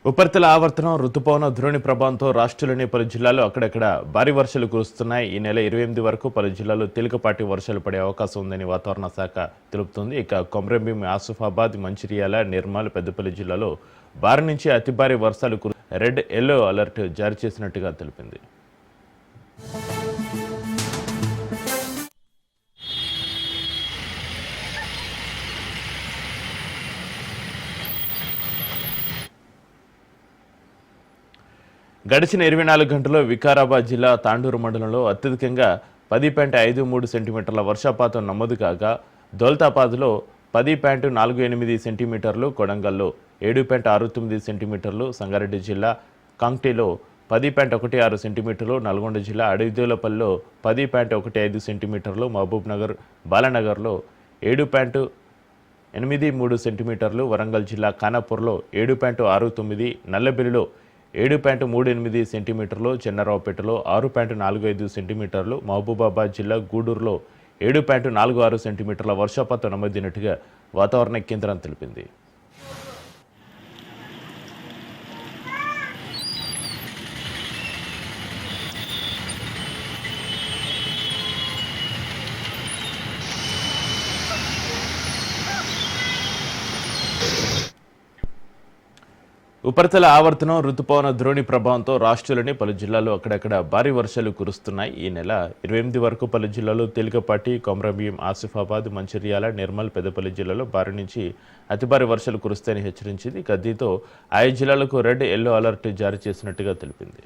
ఉపరితల ఆవర్తనం రుతుపవన ద్రోణి ప్రభావంతో రాష్ట్రంలోని పలు జిల్లాల్లో అక్కడక్కడ భారీ వర్షాలు కురుస్తున్నాయి. ఈ నెల 28 వరకు పలు జిల్లాల్లో తేలికపాటి వర్షాలు పడే అవకాశం ఉందని వాతావరణ శాఖ తెలుపుతోంది. ఇక కొమరంభీం, ఆసిఫాబాద్, మంచిర్యాల, నిర్మల్, పెద్దపల్లి జిల్లాలో భారీ నుంచి అతి భారీ వర్షాలు రెడ్, ఎల్లో అలర్ట్ జారీ చేసినట్టుగా తెలిపింది. గడిచిన 24 గంటల్లో వికారాబాద్ జిల్లా తాండూరు మండలంలో అత్యధికంగా 10.53 సెంటీమీటర్ల వర్షపాతం నమోదు కాగా, దౌలతాబాద్లో 10.48 సెంటీమీటర్లు, కొడంగల్లో 7.69 సెంటీమీటర్లు, సంగారెడ్డి జిల్లా కాంగ్టీలో 10.16 సెంటీమీటర్లు, నల్గొండ జిల్లా అడవిదేవులపల్లిలో 10.15 సెంటీమీటర్లు, మహబూబ్ నగర్, బాలానగర్లో 7.83 సెంటీమీటర్లు, వరంగల్ జిల్లా ఖానాపూర్లో 7.69, నల్లబెల్లిలో 7.38 సెంటీమీటర్లు, చెన్నారావుపేటలో 6.45 సెంటీమీటర్లు, మహబూబాబాద్ జిల్లా గూడూరులో 7.46 సెంటీమీటర్ల వర్షపాతం నమోదైనట్టుగా వాతావరణ కేంద్రం తెలిపింది. ఉపరితల ఆవర్తనం రుతుపవన ద్రోణి ప్రభావంతో రాష్ట్రంలోని పలు జిల్లాల్లో అక్కడక్కడ భారీ వర్షాలు కురుస్తున్నాయి. ఈ నెల 28 వరకు పలు జిల్లాల్లో తేలికపాటి, కొమరంభీం, ఆసిఫాబాద్, మంచిర్యాల, నిర్మల్, పెద్దపల్లి జిల్లాలో భారీ నుంచి అతి భారీ వర్షాలు కురుస్తాయని హెచ్చరించింది. దీంతో ఆయా జిల్లాలకు రెడ్, ఎల్లో అలర్ట్ జారీ చేసినట్టుగా తెలిపింది.